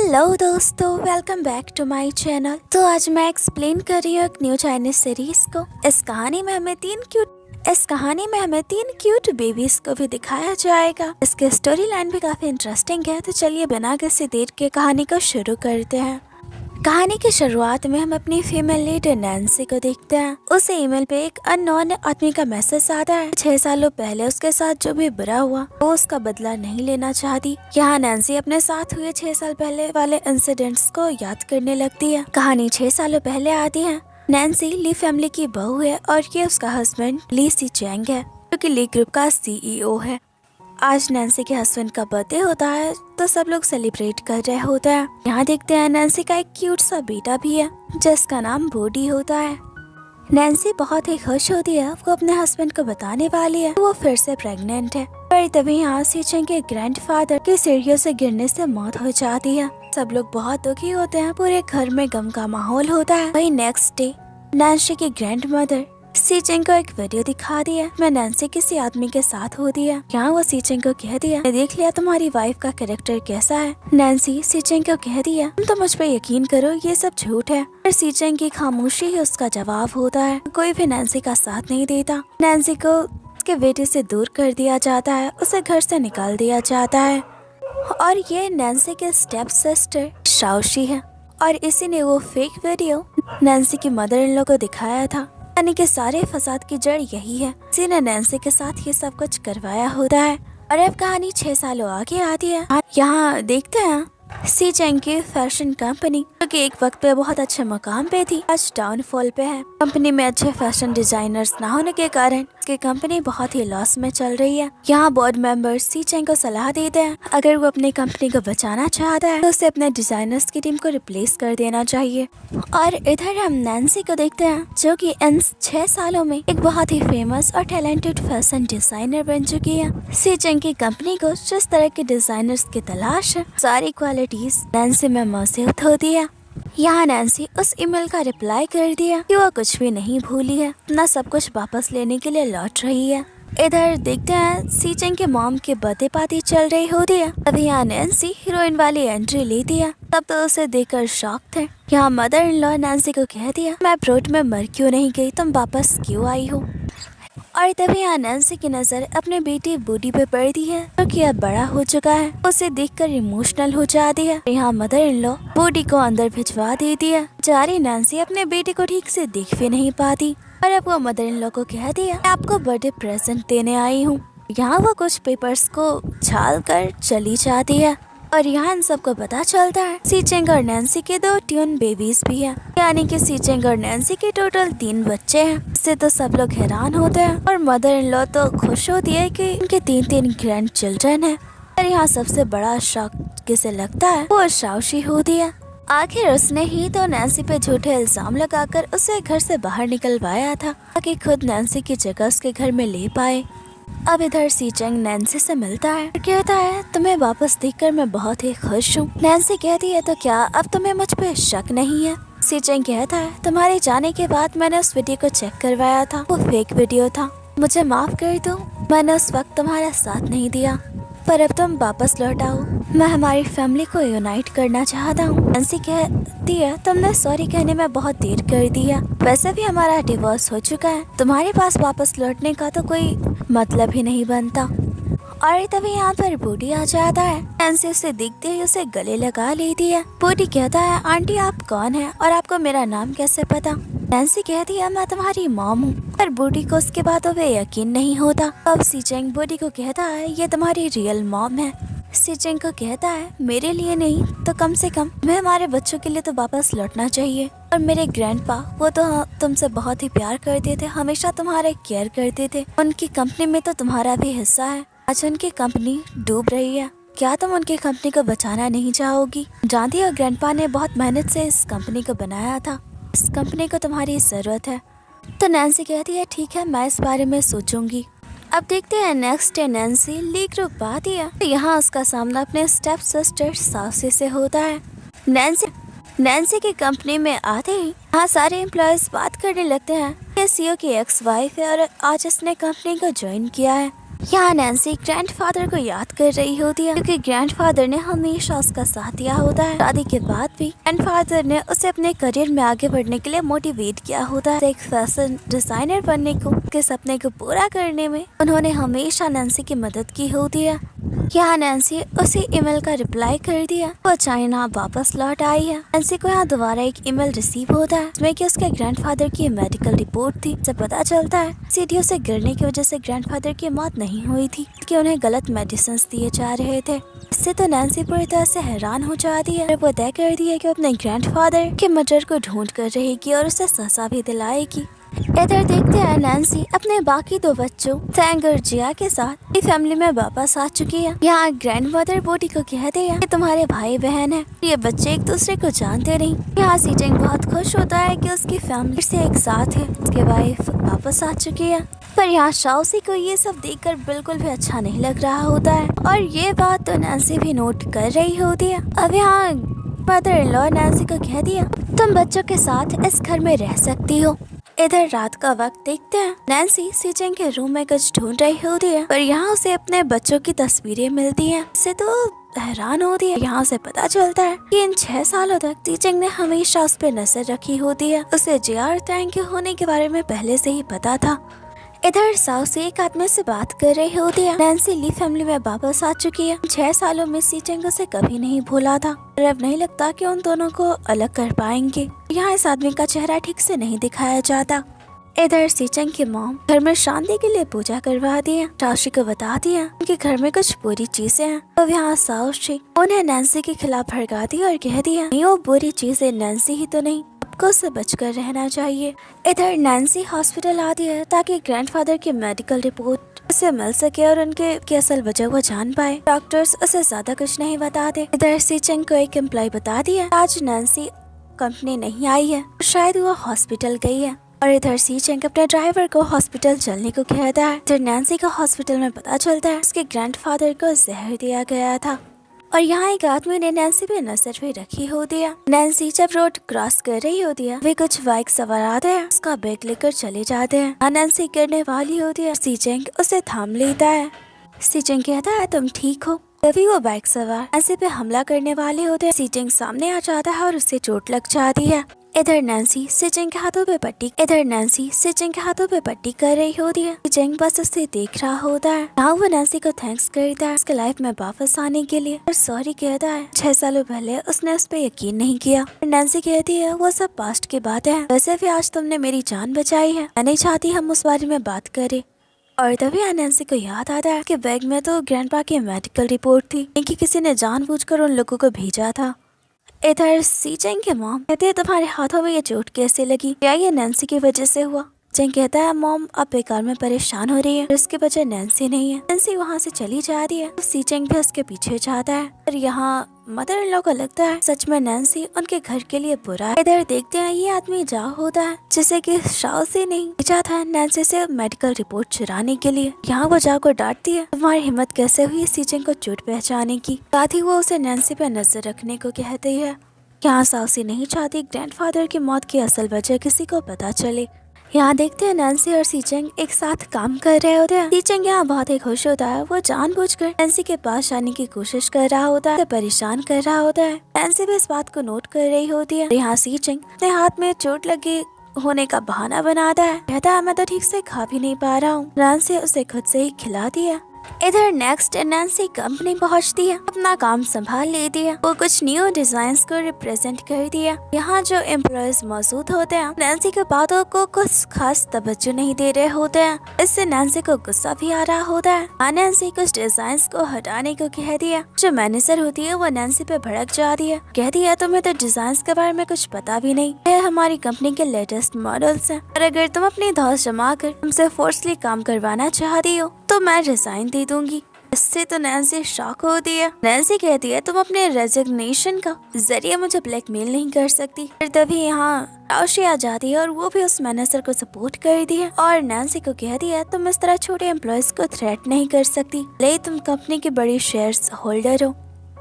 Hello दोस्तों, welcome back to my channel. तो आज मैं एक्सप्लेन कर रही हूँ एक न्यू चाइनीज सीरीज को। इस कहानी में हमें तीन क्यूट बेबीज को भी दिखाया जाएगा। इसकी स्टोरी लाइन भी काफी इंटरेस्टिंग है। तो चलिए बिना किसी देर के कहानी को शुरू करते हैं। कहानी की शुरुआत में हम अपनी फीमेल लीडर नैन्सी को देखते हैं। उसे ईमेल पे एक अननोन आदमी का मैसेज आता है। 6 सालों पहले उसके साथ जो भी बुरा हुआ वो उसका बदला नहीं लेना चाहती। यहाँ नैन्सी अपने साथ हुए 6 साल पहले वाले इंसिडेंट्स को याद करने लगती है। कहानी 6 सालों पहले आती है। नैन्सी ली फैमिली की बहू है और ये उसका हस्बैंड ली सी चैंग है, जो कि ली ग्रुप का CEO है। आज नैन्सी के हस्बैंड का बर्थडे होता है तो सब लोग सेलिब्रेट कर रहे होते हैं। यहाँ देखते हैं नैन्सी का एक क्यूट सा बेटा भी है जिसका नाम बॉडी होता है। नैन्सी बहुत ही खुश होती है। वो अपने हस्बैंड को बताने वाली है वो फिर से प्रेग्नेंट है, पर तभी यहाँ सी चैंग के ग्रैंडफादर की सीढ़ियों से गिरने से मौत हो जाती है। सब लोग बहुत दुखी होते हैं। पूरे घर में गम का माहौल होता है। वही नेक्स्ट डे नैन्सी की ग्रैंड मदर सी चैंग को एक वीडियो दिखा दिया। मैं नैन्सी किसी आदमी के साथ होती है। यहाँ वो सी चैंग को कह दिया, देख लिया तुम्हारी वाइफ का कैरेक्टर कैसा है। नैन्सी सी चैंग को कह दिया, तुम तो मुझ पे यकीन करो, ये सब झूठ है। पर सी चैंग की खामोशी ही उसका जवाब होता है। कोई भी नैन्सी का साथ नहीं देता। नैन्सी को उसके बेटे से दूर कर दिया जाता है। उसे घर से निकाल दिया जाता है। और ये नैन्सी के स्टेप सिस्टर शाओशी है और इसी ने वो फेक वीडियो नैन्सी की मदर इन लॉ को दिखाया था। यानी कि सारे फसाद की जड़ यही है। इसी ने नैन्सी के साथ ये सब कुछ करवाया होता है। और अब कहानी 6 सालों आगे आती है। यहाँ देखते हैं सी चैंग की फैशन कंपनी, जो कि एक वक्त पे बहुत अच्छे मकाम पे थी, आज डाउनफॉल पे है। कंपनी में अच्छे फैशन डिजाइनर्स ना होने के कारण उसकी कंपनी बहुत ही लॉस में चल रही है। यहाँ बोर्ड मेंबर्स सी चैंग को सलाह देते हैं, अगर वो अपनी कंपनी को बचाना चाहता है तो उसे अपने डिजाइनर्स की टीम को रिप्लेस कर देना चाहिए। और इधर हम नैन्सी को देखते हैं, जो कि इन 6 सालों में एक बहुत ही फेमस और टैलेंटेड फैशन डिजाइनर बन चुकी है। सी चैंग की कंपनी को जिस तरह के डिजाइनर्स की तलाश है, सारी क्वालिटीज नैन्सी में मौजूद होती है। यहाँ नैन्सी उस ईमेल का रिप्लाई कर दिया कि वो कुछ भी नहीं भूली है, अपना सब कुछ वापस लेने के लिए लौट रही है। इधर देखते हैं सी चैंग के मॉम की बर्थडे पार्टी चल रही होती है। तभी यहाँ नैन्सी हीरोइन वाली एंट्री लेती है। तब तो उसे देखकर शॉक थे। यहाँ मदर इन लॉ नैन्सी को कह दिया, मैं ब्रोड में मर क्यों नहीं गई, तुम वापस क्यों आई हो। और तभी यहाँ नैन्सी की नजर अपने बेटी बूडी पे पड़ती है, जो कि अब बड़ा हो चुका है। उसे देखकर इमोशनल हो जाती है। यहाँ मदर इन लॉ बूडी को अंदर भिजवा देती है। जारी नैन्सी अपने बेटे को ठीक से देख भी नहीं पाती। और अब वो मदर इन लॉ को कह दिया, मैं आपको बर्थडे प्रेजेंट देने आई हूँ। यहाँ वो कुछ पेपर्स को छाल कर चली जाती है। और यहाँ इन सबको पता चलता है सी चैंग और नैन्सी के 2 ट्यून बेबीज भी हैं। यानी कि सी चैंग और नैन्सी के टोटल 3 बच्चे हैं। इससे तो सब लोग हैरान होते हैं और मदर इन लॉ तो खुश होती है कि उनके 3 ग्रैंड चिल्ड्रन हैं। और यहाँ सबसे बड़ा शौक किसे लगता है, वो शाओशी होती है। आखिर उसने ही तो नैन्सी पे झूठे इल्जाम लगाकर उसे घर से बाहर निकलवाया था, ताकि खुद नैन्सी की जगह उसके घर में ले पाए। अब इधर सी चैंग नैन्सी से मिलता है, कहता है, तुम्हें वापस देखकर मैं बहुत ही खुश हूँ। नैन्सी कहती है, तो क्या अब तुम्हें मुझ पे शक नहीं है। सी चैंग कहता है, तुम्हारे जाने के बाद मैंने उस वीडियो को चेक करवाया था, वो फेक वीडियो था, मुझे माफ कर दो, मैंने उस वक्त तुम्हारा साथ नहीं दिया, पर अब तुम वापस लौट आओ। मैं हमारी फैमिली को यूनाइट करना चाहता हूँ। नैन्सी कहती है, तुमने सॉरी कहने में बहुत देर कर दिया, वैसे भी हमारा डिवोर्स हो चुका है, तुम्हारे पास वापस लौटने का तो कोई मतलब ही नहीं बनता। और तभी यहाँ पर बूडी आ जाता है। नैन्सी उसे देखते ही उसे गले लगा लेती है। बूडी कहता है, आंटी आप कौन है और आपको मेरा नाम कैसे पता। नैन्सी कहती है, मैं तुम्हारी मॉम हूँ। पर बूडी को उसके बातों पे यकीन नहीं होता। अब सी चैंग बूडी को कहता है, ये तुम्हारी रियल मॉम है। सी चैंग को कहता है, मेरे लिए नहीं तो कम से कम मैं हमारे बच्चों के लिए तो वापस लौटना चाहिए। और मेरे ग्रैंडपा वो तो तुमसे बहुत ही प्यार करते थे, हमेशा तुम्हारे केयर करते थे, उनकी कंपनी में तो तुम्हारा भी हिस्सा है। आज उनकी कंपनी डूब रही है, क्या तुम उनकी कंपनी को बचाना नहीं चाहोगी। जानती हो ग्रैंडपा ने बहुत मेहनत से इस कंपनी को बनाया था, इस कंपनी को तुम्हारी जरूरत है। तो नैन्सी कहती है, ठीक है, मैं इस बारे में सोचूंगी। अब देखते हैं नेक्स्ट डे नैन्सी ली ग्रुप आती है। तो यहाँ उसका सामना अपने स्टेप सिस्टर साउसी से होता है। नैन्सी की कंपनी में आते ही यहाँ सारे एम्प्लॉयज बात करने लगते हैं। ये CEO की एक्स वाइफ है और आज इसने कंपनी को ज्वाइन किया है। यहाँ नैन्सी ग्रैंडफादर को याद कर रही होती है क्योंकि ग्रैंडफादर ने हमेशा उसका साथ दिया होता है। शादी के बाद भी ग्रैंडफादर ने उसे अपने करियर में आगे बढ़ने के लिए मोटिवेट किया होता है। एक फैशन डिजाइनर बनने को, उसके सपने को पूरा करने में उन्होंने हमेशा नैन्सी की मदद की होती है। यहाँ नैन्सी उसी ईमेल का रिप्लाई कर दिया। वो चाइना वापस लौट आई है। नैन्सी को यहाँ दोबारा एक ईमेल रिसीव होता है जिसमें कि उसके ग्रैंडफादर की मेडिकल रिपोर्ट थी। से पता चलता है सीढ़ियों से गिरने की वजह से ग्रैंडफादर की मौत नहीं हुई थी कि उन्हें गलत मेडिसिन दिए जा रहे थे। इससे तो नैन्सी पूरी तरह से हैरान हो जाती है। वो तय कर दी है कि अपने ग्रैंडफादर के मर्डर को ढूंढ कर रहेगी और उसे सजा भी दिलाएगी। इधर देखते हैं नैन्सी अपने बाकी दो बच्चों थैंक और जिया के साथ फैमिली में वापस आ चुकी है। यहाँ ग्रैंडमदर बॉडी को कहते हैं कि तुम्हारे भाई बहन है, ये बच्चे एक दूसरे को जानते नहीं। यहाँ सीटिंग बहुत खुश होता है कि उसकी फैमिली से एक साथ है, उसकी वाइफ वापस आ चुकी है। पर यहाँ शाओसी को ये सब देखकर बिल्कुल भी अच्छा नहीं लग रहा होता है और ये बात तो नैन्सी भी नोट कर रही होती है। अब यहाँ मदर इन लॉ नैन्सी को कह दिया तुम बच्चों के साथ इस घर में रह सकती हो। इधर रात का वक्त देखते हैं नैन्सी सीचेंग के रूम में कुछ ढूंढ रही होती है पर यहाँ उसे अपने बच्चों की तस्वीरें मिलती हैं। इससे तो हैरान होती है। यहाँ से पता चलता है कि इन 6 सालों तक सीचेंग ने हमेशा उस पर नजर रखी होती है। उसे जिया और थैंक यू होने के बारे में पहले से ही पता था। इधर साउसी एक आदमी से बात कर रही होती है। नैन्सी ली फैमिली में वापस आ चुकी है। 6 सालों में सीचेंग उसे कभी नहीं भूला था और अब नहीं लगता कि उन दोनों को अलग कर पाएंगे। यहाँ इस आदमी का चेहरा ठीक से नहीं दिखाया जाता। इधर सीचेंग की मॉम घर में शांति के लिए पूजा करवा दी है। साउशी को बता दिया उनके घर में कुछ बुरी चीजें हैं। अब यहाँ साउशी उन्हें नैन्सी के खिलाफ भड़का दी और कह दिया नहीं वो बुरी चीजें नैन्सी ही तो नहीं, आपको से बचकर रहना चाहिए। इधर नैन्सी हॉस्पिटल आती है ताकि ग्रैंडफादर की मेडिकल रिपोर्ट उसे मिल सके और उनके की असल वजह वो जान पाए। डॉक्टर्स उसे ज्यादा कुछ नहीं बताते। इधर सीचेंग को एक एम्प्लॉय बता दिया आज नैन्सी कंपनी नहीं आई है, शायद वो हॉस्पिटल गई है। और इधर सीचेंग अपने ड्राइवर को हॉस्पिटल चलने को कहता है। इधर नैन्सी को हॉस्पिटल में पता चलता है उसके ग्रैंडफादर को जहर दिया गया था और यहाँ एक आदमी ने नैन्सी पे नजर भी रखी होती है। नैन्सी जब रोड क्रॉस कर रही होती है वे कुछ बाइक सवार आते हैं, उसका बैग लेकर चले जाते हैं। नैन्सी गिरने वाली होती है, सीचेंग उसे थाम लेता है। सीचेंग कहता है तुम ठीक हो। तभी वो बाइक सवार नैन्सी पे हमला करने वाले होते हैं। सीचेंग सामने आ जाता है और उसे चोट लग जाती है। इधर नैन्सी सीचेंग के हाथों पे पट्टी कर रही होती है। सीचेंग बस उसे देख रहा होता है। यहाँ वो नैन्सी को थैंक्स करता है उसके लाइफ में वापस आने के लिए और सॉरी कहता है। 6 सालों पहले उसने उस पर यकीन नहीं किया। नैन्सी कहती है वो सब पास्ट की बात है, वैसे भी आज तुमने मेरी जान बचाई है, मैं नहीं चाहती हम उस बारे में बात करें। और तभी नैन्सी को याद आता है कि बैग में तो ग्रैंडपा की मेडिकल रिपोर्ट थी कि किसी ने जानबूझकर उन लोगों को भेजा था। इधर सीचेंग के मॉम कहते हैं तुम्हारे हाथों में ये चोट कैसे लगी, क्या ये नैन्सी की वजह से हुआ। चेंग कहता है मॉम आप बेकार में परेशान हो रही है, इसके वजह नैन्सी नहीं है। नैन्सी वहाँ से चली जा रही है, सीचेंग भी उसके पीछे जाता है और यहाँ मदर इन लॉ को लगता है सच में नैन्सी उनके घर के लिए बुरा है। इधर देखते हैं ये आदमी जा होता है जिसे कि शाओसी नहीं भेजा था नैन्सी से मेडिकल रिपोर्ट चुराने के लिए। यहाँ वो जाकर डांटती है तुम्हारी हिम्मत कैसे हुई सीचेंग को चोट पहचाने की। साथ ही वो उसे नैन्सी पे नजर रखने को कहती है। यहाँ साउसी नहीं चाहती ग्रैंडफादर की मौत की असल वजह किसी को पता चले। यहाँ देखते हैं नैन्सी और सीचेंग एक साथ काम कर रहे होते हैं। सीचेंग यहाँ बहुत ही खुश होता है, वो जानबूझकर नैन्सी के पास जाने की कोशिश कर रहा होता है, परेशान कर रहा होता है। नैन्सी भी इस बात को नोट कर रही होती है। यहाँ सीचेंग अपने हाथ में चोट लगी होने का बहाना बनाता है, कहता है मैं तो ठीक से खा भी नहीं पा रहा हूँ। नैन्सी उसे खुद से ही खिलाती है। इधर नेक्स्ट नैन्सी कंपनी पहुंचती है, अपना काम संभाल लेती है। वो कुछ न्यू डिजाइन्स को रिप्रेजेंट करती है। यहाँ जो एम्प्लॉयज मौजूद होते हैं नैन्सी के बातों को कुछ खास तवज्जो नहीं दे रहे होते हैं। इससे नैन्सी को गुस्सा भी आ रहा होता है। नैन्सी कुछ डिजाइन्स को हटाने को कहती है। जो मैनेजर होती है वो नैन्सी पे भड़क जाती है, कहती है तुम्हें तो डिजाइन्स के बारे में कुछ पता भी नहीं है, हमारी कंपनी के लेटेस्ट मॉडल्स हैं और अगर तुम अपनी धौस जमा कर तुमसे फोर्सली काम करवाना चाहती हो तो मैं रिजाइन दे दूंगी। इससे तो नैन्सी शॉक होती है। नैन्सी कहती है तुम अपने रेजिग्नेशन का जरिए मुझे ब्लैकमेल नहीं कर सकती। फिर तभी यहाँ शाओशी आ जाती है और वो भी उस मैनेजर को सपोर्ट करती है और नैन्सी को कहती है तुम इस तरह छोटे एम्प्लॉयज को थ्रेट नहीं कर सकती, ले तुम कंपनी की बड़ी शेयर्स होल्डर हो।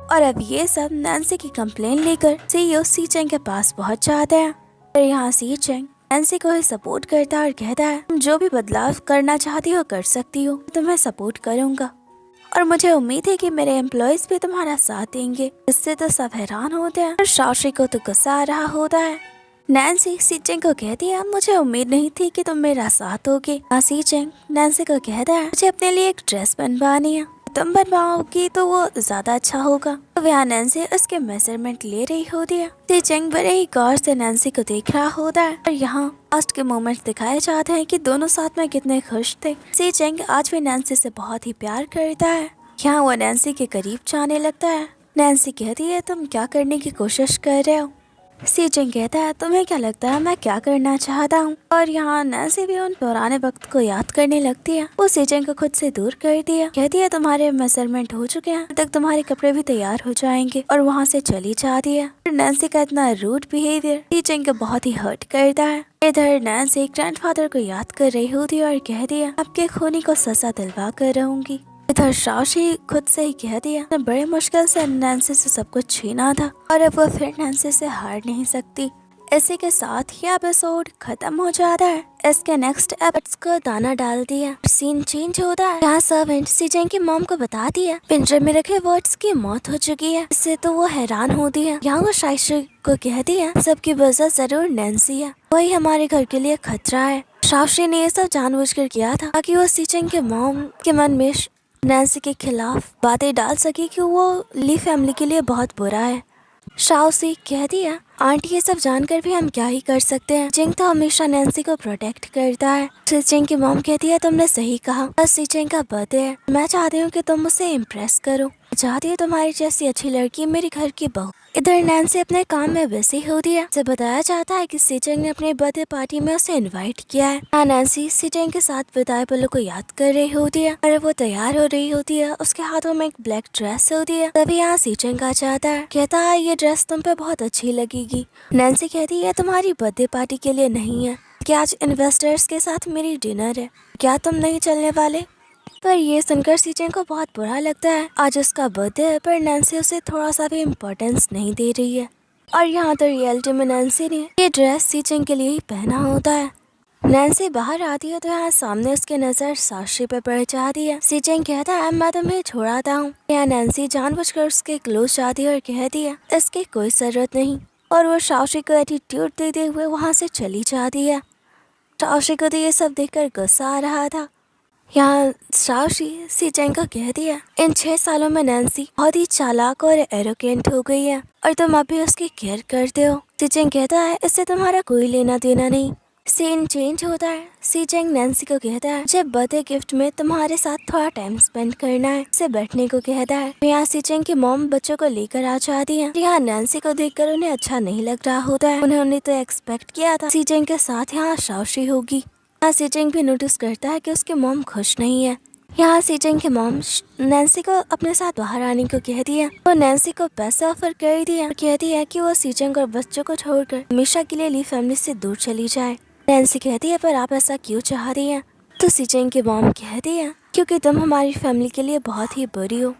और अब ये सब नैन्सी की कंप्लेन लेकर सीईओ सीचेंग के पास पहुँच जाते हैं और यहाँ सीचेंग नैन्सी को सपोर्ट करता है और कहता है तुम जो भी बदलाव करना चाहती हो कर सकती हो, तुम्हें सपोर्ट करूंगा और मुझे उम्मीद है कि मेरे एम्प्लॉयज भी तुम्हारा साथ देंगे। इससे तो सब हैरान होते हैं और शाओशी को तो गुस्सा आ रहा होता है। नैन्सी सीचेंग को कहती है मुझे उम्मीद नहीं थी कि तुम मेरा साथ दोगे। सीचेंग नैन्सी को कहता है मुझे अपने लिए एक ड्रेस बनवानी है, तुम बनवाओगी तो वो ज्यादा अच्छा होगा। तो वहाँ नैन्सी उसके मेजरमेंट ले रही होती है। सीचेंग बड़े ही गौर से नैन्सी को देख रहा होता है और यहाँ लास्ट के मोमेंट दिखाए जाते हैं कि दोनों साथ में कितने खुश थे। सीचेंग आज भी नैन्सी से बहुत ही प्यार करता है। यहाँ वो नैन्सी के करीब जाने लगता है। नैन्सी कहती है तुम क्या करने की कोशिश कर रहे हो। सीचेंग कहता है तुम्हें क्या लगता है मैं क्या करना चाहता हूँ। और यहाँ नैन्सी भी उन पुराने वक्त को याद करने लगती है। वो सीचेंग को खुद से दूर करती है, कहती है तुम्हारे मेजरमेंट हो चुके हैं, तक तुम्हारे कपड़े भी तैयार हो जाएंगे और वहाँ से चली जाती है। नैन्सी का इतना रूड बिहेवियर सीचेंग को बहुत ही हर्ट करता है। इधर नैन्सी ग्रैंडफादर को याद कर रही होती है और कहती है आपके खूनी को सजा दिलवा कर रहूंगी। इधर शाओशी खुद से ही कह दिया बड़े मुश्किल से नैन्सी से सब कुछ छीना था और अब वो फिर नैन्सी से हार नहीं सकती। इसी के साथ ये एपिसोड खत्म हो जाता है। इसके नेक्स्ट एपिसोड को दाना डाल दिया, सीन चेंज होता है। यहाँ सर्वेंट सीचेंग की मॉम को बता दिया पिंजरे में रखे वर्ड्स की मौत हो चुकी है। इससे तो वो हैरान होती है। यहाँ वो शाओशी को कहती है सबकी वजह जरूर नैन्सी है, वही हमारे घर के लिए खतरा है। शाओशी ने ये सब जानबूझकर किया था ताकि वो सीचेंग के मॉम के मन में नैन्सी के खिलाफ बातें डाल सके कि वो ली फैमिली के लिए बहुत बुरा है। शाओशी कहती है आंटी ये सब जानकर भी हम क्या ही कर सकते हैं, जिंग तो हमेशा नैन्सी को प्रोटेक्ट करता है। सीचेंग की मॉम कहती है तुमने सही कहा, बस सीचेंग का बर्थडे है, मैं चाहती हूँ कि तुम मुझसे इम्प्रेस करो, चाहती हूँ तुम्हारी जैसी अच्छी लड़की मेरे घर की बहू। इधर नैन्सी अपने काम में बिजी होती है। उसे बताया जाता है कि सीचेंग ने अपने बर्थडे पार्टी में उसे इनवाइट किया है। नैन्सी सीचेंग के साथ बिताए पलों को याद कर रही होती है और वो तैयार हो रही होती है। उसके हाथों में एक ब्लैक ड्रेस होती है। तभी यहाँ सीचेंग आ जाता है, कहता है ये ड्रेस तुम पे बहुत अच्छी लगेगी। नैन्सी कहती है तुम्हारी बर्थडे पार्टी के लिए नहीं है, क्या आज इन्वेस्टर्स के साथ मेरी डिनर है, क्या तुम नहीं चलने वाले। पर ये सुनकर सीचेंग को बहुत बुरा लगता है। आज उसका बर्थडे है पर नैन्सी उसे थोड़ा सा भी इम्पोर्टेंस नहीं दे रही है। और यहाँ तो रियलिटी में नैन्सी ने ये ड्रेस सीचेंग के लिए ही पहना होता है। नैन्सी बाहर आती है तो यहाँ सामने उसकी नजर शाओशी पे पड़ जाती है। सीचेंग कहता है मैं तुम्हें छोड़ाता हूँ। यहाँ नैन्सी जानबूझकर उसके क्लोज जाती है और कहती है इसकी कोई जरूरत नहीं, और वो शाओशी को एटीट्यूड देते हुए वहाँ से चली जाती है। शाओशी को तो ये सब देखकर गुस्सा आ रहा था। यहाँ शाओशी सीचेंग को कहती है इन 6 सालों में नैन्सी बहुत ही चालाक और एरोगेंट हो गई है और तुम अभी उसकी केयर करते हो। सीचेंग कहता है इससे तुम्हारा कोई लेना देना नहीं। सीन चेंज होता है। सीचेंग नैन्सी को कहता है जब बर्थडे गिफ्ट में तुम्हारे साथ थोड़ा टाइम स्पेंड करना है, से बैठने को कहता है। यहाँ सीचेंग की मॉम बच्चों को लेकर आ जाती है। यहाँ नैन्सी को देखकर उन्हें अच्छा नहीं लग रहा होता है। उन्होंने तो एक्सपेक्ट किया था सीचेंग के साथ यहाँ शाओशी होगी। यहाँ सीचेंग भी नोटिस करता है कि उसकी मॉम खुश नहीं है। यहाँ सीचेंग की मॉम नैन्सी को अपने साथ बाहर आने को कहती है। वो नैन्सी को पैसे ऑफर कर दिया और कहती है कि वो सीचेंग और बच्चों को छोड़कर हमेशा के लिए ली फैमिली से दूर चली जाए। नैन्सी कहती है पर आप ऐसा क्यों चाह रही हैं? तो सीचेंग की मॉम कहती है क्योंकि तुम हमारी फैमिली के लिए बहुत ही बुरी हो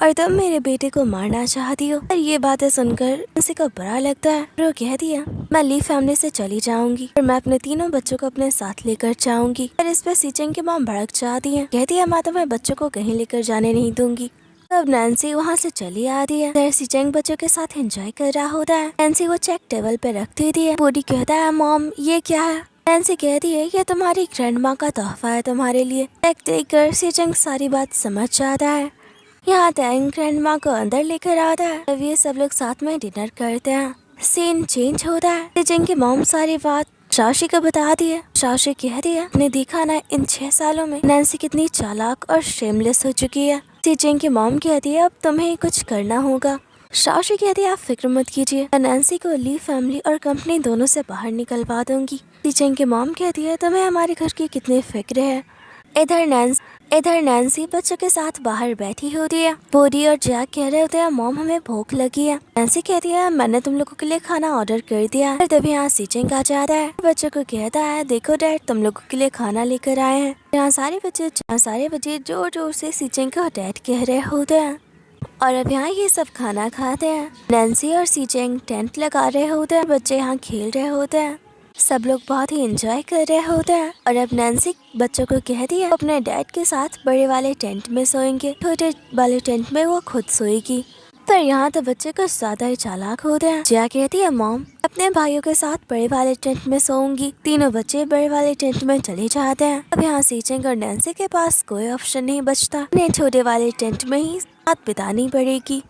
और तुम मेरे बेटे को मारना चाहती हो। और ये बातें सुनकर नैन्सी को बुरा लगता है। वो कहती है मैं ली फैमिली से चली जाऊंगी और मैं अपने तीनों बच्चों को अपने साथ लेकर जाऊंगी। और इस पे सीचेंग की मॉम भड़क जाती है, कहती है मैं तुम्हें बच्चों को कहीं लेकर जाने नहीं दूंगी। तब नैन्सी वहाँ से चली आती है। सीचेंग बच्चों के साथ एंजॉय कर रहा होता है। नैन्सी वो चेक टेबल पे रख देती है। बूढ़ी कहता है मॉम ये क्या है? नैन्सी कहती है ये तुम्हारी ग्रैंडमा का तोहफा है तुम्हारे लिए। चेक देखकर सीचेंग सारी बात समझ जाता है। यहाँ टैंग ग्रैंडमा को अंदर लेकर आता है। अब ये सब लोग साथ में डिनर करते हैं। सीन चेंज होता है। सीचेंग की मॉम सारी बात शाओशी को बताती है। शाओशी कहती है आपने देखा ना इन 6 सालों में नैन्सी कितनी चालाक और शेमलेस हो चुकी है। सीचेंग की मॉम कहती है अब तुम्हें कुछ करना होगा। शाओशी कहती है आप फिक्र मत कीजिए, मैं नैन्सी को ली फैमिली और कंपनी दोनों से बाहर निकलवा दूंगी। सीचेंग की मॉम कहती है तुम्हें हमारे घर की कितनी फिक्र है। इधर नैन्सी बच्चों के साथ बाहर बैठी होती है। बोडी और जैक कह रहे होते हैं मॉम हमें भूख लगी है। नैन्सी कहती है मैंने तुम लोगों के लिए खाना ऑर्डर कर दिया है। तभी यहाँ सीचेंग आ जाता है। बच्चों को कहता है देखो डैड तुम लोगों के लिए खाना लेकर आए हैं। यहाँ सारे बच्चे जोर जोर से सीचेंग को डैड कह रहे होते हैं। और अब यहाँ ये सब खाना खाते हैं। नैन्सी और सीचेंग टेंट लगा रहे होते हैं। बच्चे यहाँ खेल रहे होते हैं। सब लोग बहुत ही एंजॉय कर रहे होते हैं और अब नैन्सी बच्चों को कह दिया अपने डैड के साथ बड़े वाले टेंट में सोएंगे, छोटे वाले टेंट में वो खुद सोएगी। पर यहाँ तो बच्चे कुछ ज्यादा ही चालाक होते हैं। जिया कहती है मॉम अपने भाइयों के साथ बड़े वाले टेंट में सोऊंगी। तीनों बच्चे बड़े वाले टेंट में चले जाते हैं। अब यहाँ सीचेंग और नैन्सी के पास कोई ऑप्शन नहीं बचता, उन्हें छोटे वाले टेंट में ही रात बितानी पड़ेगी।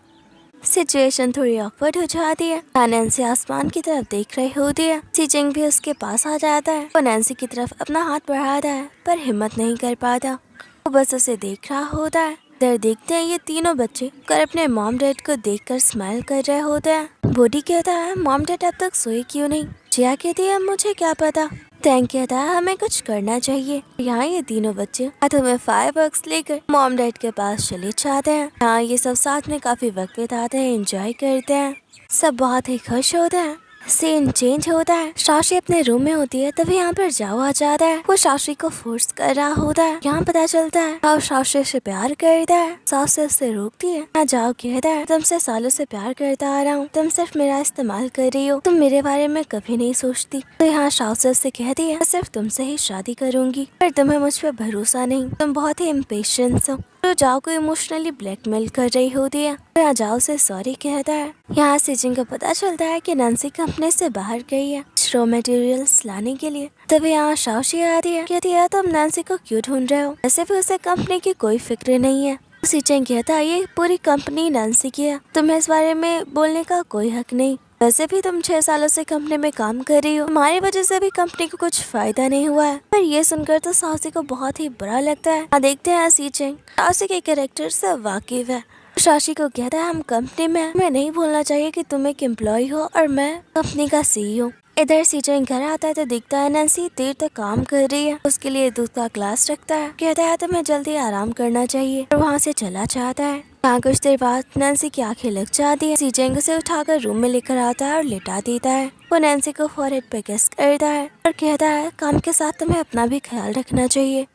सिचुएशन थोड़ी ऑकवर्ड हो जाती है। नैन्सी आसमान की तरफ देख रही होती है। सीचेंग भी उसके पास आ जाता है। वो नैन्सी की तरफ अपना हाथ बढ़ाता है पर हिम्मत नहीं कर पाता, वो बस उसे देख रहा होता है। इधर देखते हैं ये तीनों बच्चे कर अपने मॉम डैड को देखकर स्माइल कर रहे होते हैं। बॉडी कहता है मॉम डैड अब तक सोए क्यों नहीं। जिया कहती है मुझे क्या पता। टैंक कहता है हमें कुछ करना चाहिए। यहाँ ये तीनों बच्चे हाथों में फायरवर्क्स लेकर मॉम डैड के पास चले जाते हैं। यहाँ ये सब साथ में काफी वक्त बिताते हैं, एंजॉय करते हैं, सब बहुत ही खुश होते हैं। सीन चेंज होता है। शाशी अपने रूम में होती है तभी यहाँ पर जाओ आ जाता है। वो शाशी को फोर्स कर रहा होता है। यहाँ पता चलता है जाओ शाशी से प्यार करता है। सास से उससे रोकती है। यहाँ जाओ कहता है तुमसे सालों से प्यार करता आ रहा हूँ, तुम सिर्फ मेरा इस्तेमाल कर रही हो, तुम मेरे बारे में कभी नहीं सोचती। तो यहाँ सास से कहती है मैं सिर्फ तुमसे ही शादी करूंगी, पर तुम्हें मुझ पर भरोसा नहीं, तुम बहुत ही इम्पेशेंस हो। तो जाओ को इमोशनली ब्लैकमेल कर रही होती है। तो यहाँ जाओ से सॉरी कहता है। यहाँ से जिनको पता चलता है कि नैन्सी कंपनी से बाहर गई है रॉ मटेरियल्स लाने के लिए। तभी यहाँ शाशी आती है, कहती है तुम नैन्सी को क्यों ढूंढ रहे हो, ऐसे भी उसे कंपनी की कोई फिक्र नहीं है। सीचेंग कहता है ये पूरी कंपनी नैन्सी की है, तुम्हें इस बारे में बोलने का कोई हक नहीं। वैसे भी तुम 6 सालों से कंपनी में काम कर रही हो, हमारी वजह से भी कंपनी को कुछ फायदा नहीं हुआ है। पर ये सुनकर तो सासी को बहुत ही बुरा लगता है। देखते हैं सीचेंग सासी के कैरेक्टर से वाकिफ है। शाशी को कहता है हम कंपनी में हमें नहीं भूलना चाहिए कि तुम एक एम्प्लॉय हो और मैं कंपनी का CEO। इधर सीचेंग घर आता है तो दिखता है नैन्सी देर तक काम कर रही है, उसके लिए दूध का ग्लास रखता है, कहता है तुम्हें जल्दी आराम करना चाहिए और वहाँ से चला जाता है। यहाँ कुछ देर बाद नैन्सी की आंखें लग जाती है। सीचेंग उसे उठाकर रूम में लेकर आता है और लिटा देता है। वो नैन्सी को फॉरहेड पे किस करता है और कहता है काम के साथ तुम्हें अपना भी ख्याल रखना चाहिए।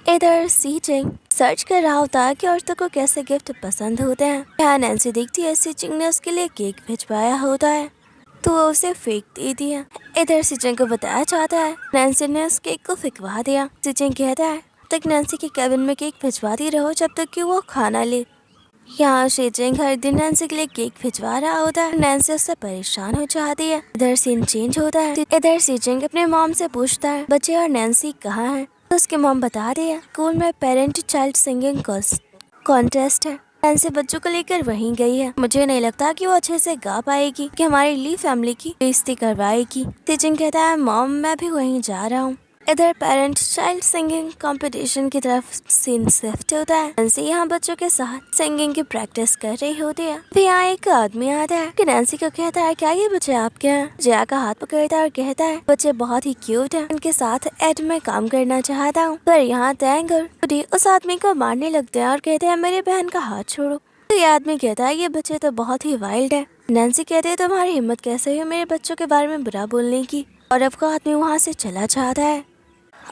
इधर सीचेंग सर्च कर रहा होता है कि औरतों को कैसे गिफ्ट पसंद होते हैं। यहाँ नैन्सी देखती है सीचेंग ने उसके लिए केक भिजवाया होता है तो वो उसे फेंक देती है। इधर सीचेंग को बताया जाता है नैन्सी ने उस केक को फेंकवा दिया। सीचेंग कहता है तक नैन्सी के केबिन में केक भिजवाती रहो जब तक कि वो खाना ले। यहाँ सीचेंग हर दिन नैन्सी के लिए केक भिजवा रहा होता है। नैन्सी उससे परेशान हो जाती है। इधर सीन चेंज होता है। इधर सीचेंग अपने मॉम से पूछता है बच्चे और नैन्सी कहाँ हैं। तो उसके मॉम बता रही है स्कूल में पेरेंट चाइल्ड सिंगिंग कॉन्टेस्ट है, नैन्सी बच्चों को लेकर वहीं गई है। मुझे नहीं लगता कि वो अच्छे से गा पाएगी, कि हमारी ली फैमिली की बेइज्जती करवाएगी। सीचेंग कहता है मॉम मैं भी वहीं जा रहा हूँ। इधर पेरेंट चाइल्ड सिंगिंग कंपटीशन की तरफ सीन शिफ्ट होता है। नैन्सी यहाँ बच्चों के साथ सिंगिंग की प्रैक्टिस कर रही होती है। फिर यहाँ एक आदमी आता है कि नैन्सी को कहता है क्या ये बच्चे आपके हैं। जिया का हाथ पकड़ता है और कहता है बच्चे बहुत ही क्यूट हैं, उनके साथ एड में काम करना चाहता हूँ। पर यहाँ टैंग और वुडी उस आदमी को मारने लगते हैं और कहते हैं मेरी बहन का हाथ छोड़ो। तो ये आदमी कहता है ये बच्चे तो बहुत ही वाइल्ड है। नैन्सी कहते है तुम्हारी हिम्मत कैसे हुई मेरे बच्चों के बारे में बुरा बोलने की, और अब को आदमी वहाँ से चला जाता है।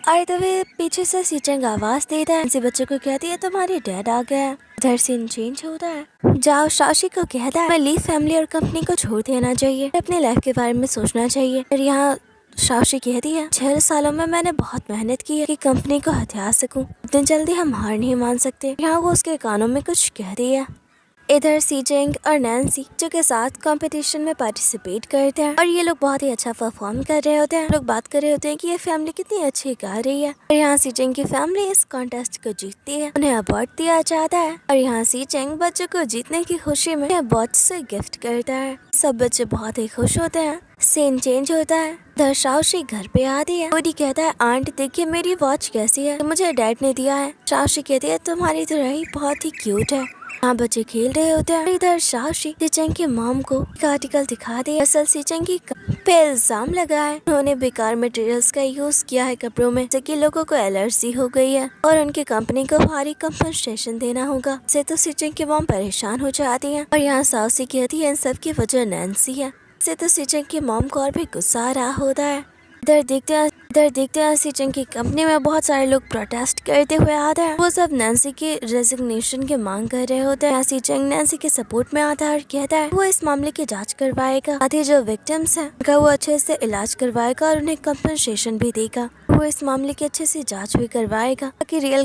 और तभी पीछे से सीचेंग आवाज देता है। बच्चों को कहती है तुम्हारे डैड आ गया है। इधर सीन चेंज होता है। जाओ शाशी को कहता है मैं ली फैमिली और कंपनी को छोड़ देना चाहिए, अपनी लाइफ के बारे में सोचना चाहिए। और यहाँ शाशी कहती है 6 सालों में मैंने बहुत मेहनत की है कि कंपनी को हथिया सकूं, इतनी जल्दी हम हार नहीं मान सकते। यहाँ वो उसके कानों में कुछ कह रही है। इधर सीचेंग और नैन्सी जो के साथ कंपटीशन में पार्टिसिपेट करते हैं और ये लोग बहुत ही अच्छा परफॉर्म कर रहे होते हैं। लोग बात कर रहे होते हैं कि ये फैमिली कितनी अच्छी गा रही है। और यहाँ सीचेंग की फैमिली इस कॉन्टेस्ट को जीतती है, उन्हें अवार्ड दिया जाता है। और यहाँ सीचेंग बच्चों को जीतने की खुशी में वॉच से गिफ्ट करता है। सब बच्चे बहुत ही खुश होते हैं। सीन चेंज होता है। शाओशी घर पे आती है। वुडी कहता है आंट देखिए मेरी वॉच कैसी है, मुझे डैड ने दिया है। शाओशी कहती है तुम्हारी तो रही बहुत ही क्यूट है। यहाँ बच्चे खेल रहे होते हैं। इधर शाओशी सीचेंग की मॉम को एक आर्टिकल दिखा दिया। असल सीचेंग की पे इल्जाम लगा है उन्होंने बेकार मटेरियल्स का यूज किया है कपड़ों में, जिससे लोगों को एलर्जी हो गई है और उनकी कंपनी को भारी कंपनसेशन देना होगा। से तो सीचेंग की मॉम परेशान हो जाती है। और यहाँ शाओशी कहती है इन सब की वजह नैन्सी है। से तो सीचेंग की मॉम को और भी गुस्सा आ रहा होता है। इधर देखते हैं इधर देखते हैं सीचेंग की कंपनी में बहुत सारे लोग प्रोटेस्ट करते हुए आते हैं। वो सब नैन्सी की रेजिग्नेशन की मांग कर रहे होते हैं। सीचेंग नैन्सी के सपोर्ट में आता है और कहता है वो इस मामले की जांच करवाएगा, साथ ही जो विक्टिम्स हैं उनका वो अच्छे से इलाज करवाएगा और उन्हें कंपनसेशन भी देगा। वो इस मामले की अच्छे से जांच भी करवाएगा ताकि रियल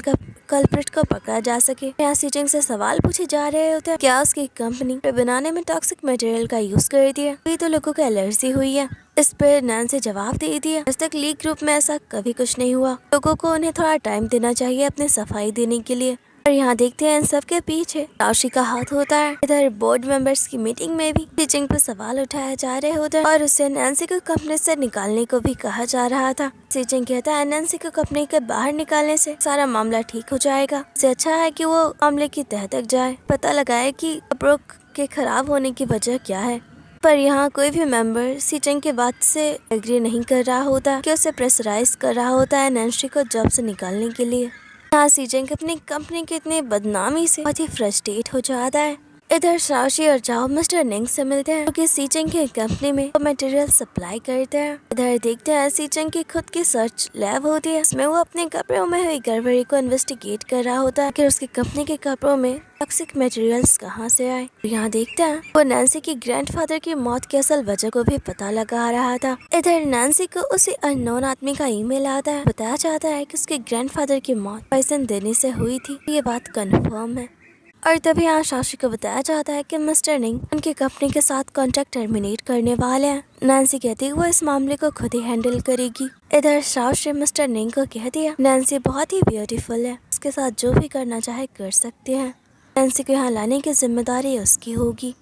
कल्प्रिट को पकड़ा जा सके। यहाँ सीचेंग से सवाल पूछे जा रहे होते हैं, क्या उसकी कंपनी बनाने में टॉक्सिक मटेरियल का यूज कर दिया, ये तो लोगों को एलर्जी हुई है। इस पर नैन्सी जवाब दे दिया, आज तक लीग ग्रुप में ऐसा कभी कुछ नहीं हुआ, लोगों को उन्हें थोड़ा टाइम देना चाहिए अपनी सफाई देने के लिए। और यहाँ देखते हैं इन सब के पीछे राशि का हाथ होता है। इधर बोर्ड मेंबर्स की मीटिंग में भी सीचेंग पर सवाल उठाए जा रहे होते हैं और उसे नैन्सी को कंपनी से निकालने को भी कहा जा रहा था। सीचेंग कहता है नैन्सी को कंपनी के बाहर निकालने से सारा मामला ठीक हो जाएगा, इससे अच्छा है कि वो मामले की तह तक जाए, पता लगाए कि अप्रोक के खराब होने की वजह क्या है। पर यहाँ कोई भी मेंबर सीचेंग के बात से एग्री नहीं कर रहा होता कि उसे प्रेशराइज कर रहा होता है नैन्सी को जॉब से निकालने के लिए। यहाँ सीचेंग अपनी कंपनी के इतने बदनामी से बहुत ही फ्रस्ट्रेट हो जाता है। इधर शाओशी और जाओ मिस्टर निंग से मिलते हैं क्योंकि सीचेंग की कंपनी में वो मटेरियल सप्लाई करते हैं। इधर देखते हैं सीचेंग की खुद की सर्च लैब होती है, इसमें वो अपने कपड़ों में हुई गड़बड़ी को इन्वेस्टिगेट कर रहा होता है कि उसकी कंपनी के कपड़ों में टॉक्सिक मटेरियल्स कहाँ से आए। यहाँ देखते हैं वो नैन्सी की ग्रैंडफादर की मौत की असल वजह को भी पता लगा रहा था। इधर नैन्सी को उसी अननोन आदमी का ईमेल आता है, बताया जाता है कि उसके ग्रैंडफादर की मौत पॉइजन देने से हुई थी, ये बात कन्फर्म है। और तभी यहाँ शाशी को बताया जाता है कि मिस्टर निंग उनकी कंपनी के साथ कॉन्ट्रैक्ट टर्मिनेट करने वाले हैं। नैन्सी कहती है वो इस मामले को खुद ही हैंडल करेगी। इधर शाशी मिस्टर निंग को कह दिया नैन्सी बहुत ही ब्यूटीफुल है, उसके साथ जो भी करना चाहे कर सकते हैं, नैन्सी को यहाँ लाने की जिम्मेदारी उसकी होगी।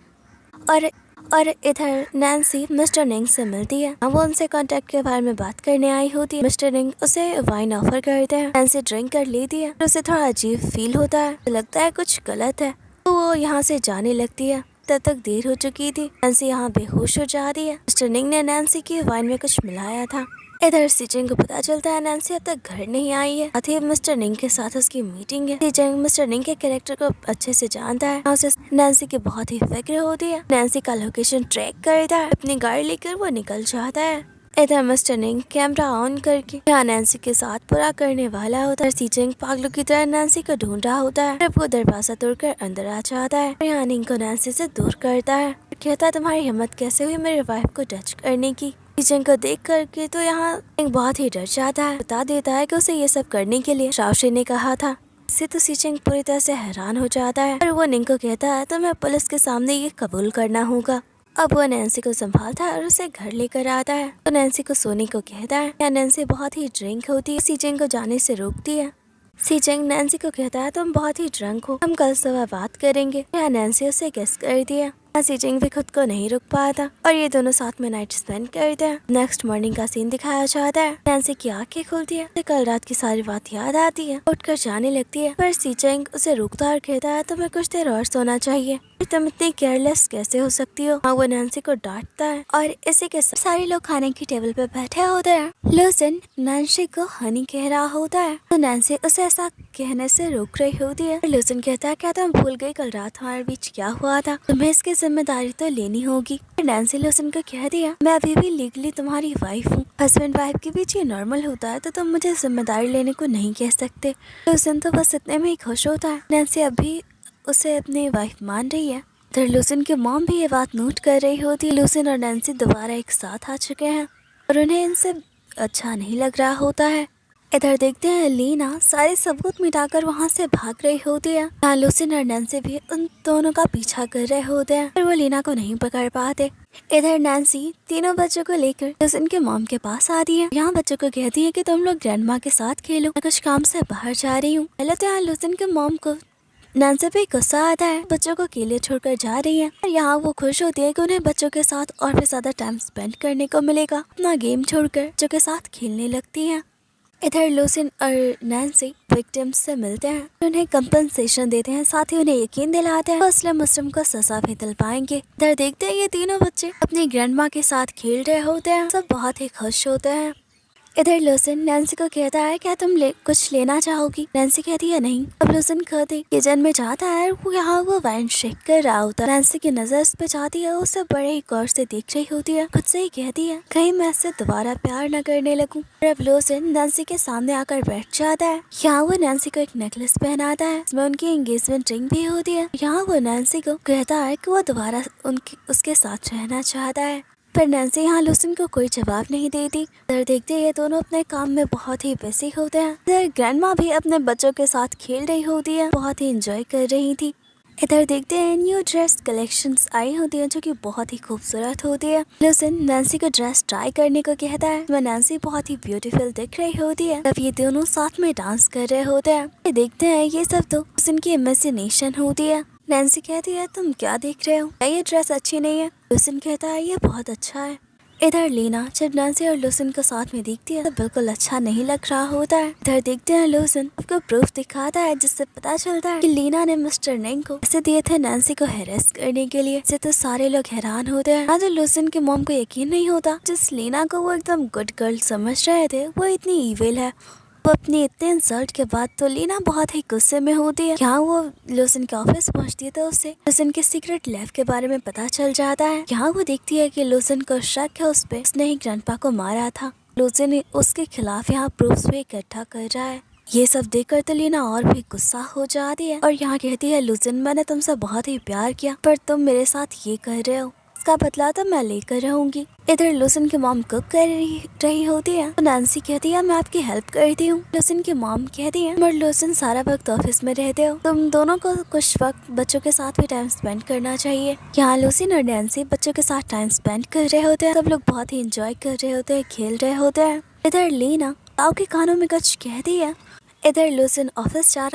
और इधर नैन्सी मिस्टर निंग से मिलती है, वो उनसे कॉन्ट्रैक्ट के बारे में बात करने आई होती है। मिस्टर निंग उसे वाइन ऑफर करते हैं, नैन्सी ड्रिंक कर लेती है, उसे थोड़ा अजीब फील होता है, लगता है कुछ गलत है, तो वो यहाँ से जाने लगती है। तब तक देर हो चुकी थी, नैन्सी यहाँ बेहोश हो जा रही है। मिस्टर निंग ने नैन्सी की वाइन में कुछ मिलाया था। इधर सीचेंग को पता चलता है नैन्सी अब तक घर नहीं आई है, साथ ही मिस्टर निंग के साथ उसकी मीटिंग है। सीचेंग मिस्टर निंग के कैरेक्टर को अच्छे से जानता है, उसे नैन्सी की बहुत ही फिक्र होती है। नैन्सी का लोकेशन ट्रैक करता है, अपनी गाड़ी लेकर वो निकल जाता है। इधर मिस्टर निंग कैमरा ऑन करके यहाँ नैन्सी के साथ पूरा करने वाला होता है। सीचेंग पागलों की तरह नैन्सी को ढूंढ रहा होता है, वो दरवाजा तोड़कर अंदर आ जाता है। यहाँ निंग को नैन्सी से दूर करता है, कहता है तुम्हारी हिम्मत कैसे हुई मेरे वाइफ को टच करने की। सीचेंग को देख करके तो यहाँ निंग बहुत ही डर जाता है, बता देता है कि उसे ये सब करने के लिए शाओशी ने कहा था। इससे तो सीचेंग पूरी तरह से हैरान हो जाता है और वो निंग को कहता है तुम्हें पुलिस के सामने ये कबूल करना होगा। अब वो नैन्सी को संभालता है और उसे घर लेकर आता है, तो नैन्सी को सोने को कहता है। या नैन्सी बहुत ही ड्रिंक होती है, सीचेंग को जाने से रोकती है। सीचेंग नैन्सी को कहता है तुम बहुत ही ड्रंक हो, हम कल सुबह बात करेंगे। या नैन्सी उसे गेस कर दिया। सीचेंग भी खुद को नहीं रुक पाता और ये दोनों साथ में नाइट स्पेंड करते हैं। नेक्स्ट मॉर्निंग का सीन दिखाया जाता है। नैन्सी की आंखें खुलती है, कल रात की सारी बात याद आती है, उठकर जाने लगती है, पर सीचेंग उसे रोकता और कहता है तुम्हें कुछ देर और सोना चाहिए, तुम इतनी केयरलेस कैसे हो सकती हो। वो नैन्सी को डांटता है और इसी के साथ सारे लोग खाने की टेबल पे बैठे होते हैं। लूसिन नैन्सी को हनी कह रहा होता है, तो नैन्सी उसे ऐसा कहने से रोक रही होती है। लूसिन कहता है क्या तुम भूल गई कल रात हमारे बीच क्या हुआ था, तुम्हें इसकी जिम्मेदारी तो लेनी होगी। नैन्सी लूसिन को कह दिया मैं अभी भी लीगली तुम्हारी वाइफ हूँ, हस्बैंड वाइफ के बीच ये नॉर्मल होता है, तो तुम मुझे जिम्मेदारी लेने को नहीं कह सकते। लूसिन तो बस इतने में ही खुश होता है। नैन्सी अभी उसे अपनी वाइफ मान रही है। इधर लूसिन की मॉम भी ये बात नोट कर रही होती है। लूसिन और नैन्सी दोबारा एक साथ आ चुके हैं और उन्हें इनसे अच्छा नहीं लग रहा होता है। इधर देखते हैं लीना सारे सबूत मिटाकर वहाँ से भाग रही होती है। यहाँ लूसिन और नैन्सी भी उन दोनों का पीछा कर रहे होते हैं, पर वो लीना को नहीं पकड़ पाते। इधर नैन्सी तीनों बच्चों को लेकर लूसिन के मॉम के पास आती है। यहाँ बच्चों को कहती है कि तुम लोग ग्रैंड माँ के साथ खेलो, मैं कुछ काम से बाहर जा रही हूँ। पहले तो यहाँ लूसिन के मॉम को नैन्सी पे गुस्सा आता है, बच्चों को अकेले छोड़कर जा रही है। और यहाँ वो खुश होती है कि उन्हें बच्चों के साथ और भी ज्यादा टाइम स्पेंड करने को मिलेगा। अपना गेम छोड़कर बच्चों के साथ खेलने लगती है। इधर लूसिन और नैन्सी विक्टिम्स से मिलते हैं, उन्हें कंपनसेशन देते हैं, साथ ही उन्हें यकीन दिलाते हैं मुस्लिम मुस्लिम को सजा भी दिल पाएंगे। इधर देखते हैं ये तीनों बच्चे अपनी ग्रैंड माँ के साथ खेल रहे होते हैं, सब बहुत ही खुश होते हैं। इधर लूसिन नैन्सी को कहता है क्या तुम कुछ लेना चाहोगी। नैन्सी कहती है नहीं। अब लूसिन खुद ही किचन में जाता है। वो वाइन शेक कर रहा होता है। नैन्सी की नजर उस पे जाती है। उसे बड़े ही गौर से देख रही होती है। खुद से ही कहती है कहीं मैं इससे दोबारा प्यार न करने लगूं। अब लूसिन नैन्सी के सामने आकर बैठ जाता है। यहाँ वो नैन्सी को एक नेकलेस पहनाता है जिसमें उनकी एंगेजमेंट रिंग भी होती है। यहाँ वो नैन्सी को कहता है कि वो दोबारा उसके साथ रहना चाहता है, पर नैन्सी यहाँ लूसिन को कोई जवाब नहीं देती। इधर देखते ये दोनों अपने काम में बहुत ही बिजी होते हैं। इधर ग्रैंडमा भी अपने बच्चों के साथ खेल रही होती है, बहुत ही एंजॉय कर रही थी। इधर देखते हैं न्यू ड्रेस कलेक्शंस आई होती हैं जो कि बहुत ही खूबसूरत होती है। लूसिन नैन्सी को ड्रेस ट्राई करने को कहता है। वह नैन्सी बहुत ही ब्यूटीफुल दिख रही होती है। तब ये दोनों साथ में डांस कर रहे होते हैं। ये देखते हैं ये सब तो लूसिन की इमेजिनेशन होती है। नैन्सी कहती है तुम क्या देख रहे हो, क्या ये ड्रेस अच्छी नहीं है। लूसिन कहता है ये बहुत अच्छा है। इधर लीना जब नैन्सी और लूसिन को साथ में देखती है तो बिल्कुल अच्छा नहीं लग रहा होता है। इधर देखते हैं लूसिन उसको प्रूफ दिखाता है जिससे पता चलता है कि लीना ने मिस्टर नेंग को पैसे दिए थे नैन्सी को हेरेस करने के लिए। इससे तो सारे लोग हैरान होते हैं। आज लूसिन के मॉम को यकीन नहीं होता जिस लीना को वो एकदम गुड गर्ल समझ रहे थे वो इतनी इविल है। वो अपनी इतने इंसल्ट के बाद तो लीना बहुत ही गुस्से में होती है। यहाँ वो लूसिन के ऑफिस पहुँचती है तो उसे लूसिन के सीक्रेट लैब के बारे में पता चल जाता है। यहाँ वो देखती है कि लूसिन को शक है उस पे, उसने ही ग्रैंडपा को मारा था। लूसिन उसके खिलाफ यहाँ प्रूफ्स भी इकट्ठा कर रहा है। ये सब देखकर तो लीना और भी गुस्सा हो जाती है और यहाँ कहती है लूसिन मैंने तुमसे बहुत ही प्यार किया पर तुम मेरे साथ ये कर रहे हो, इसका बदला तो मैं लेकर रहूंगी। इधर लूसिन की मॉम कुक कर रही होती है तो नैन्सी कहती है मैं आपकी हेल्प करती हूँ। लूसिन की मॉम कहती है मगर लूसिन सारा वक्त ऑफिस में रहते हो, तुम दोनों को कुछ वक्त बच्चों के साथ भी टाइम स्पेंड करना चाहिए। यहाँ लूसिन और नैन्सी बच्चों के साथ टाइम स्पेंड कर रहे होते हैं। सब लोग बहुत ही इंजॉय कर रहे होते हैं, खेल रहे होते हैं। इधर लीना ताऊ के कानों में कुछ कहती है। इधर लूसिन ऑफिस जा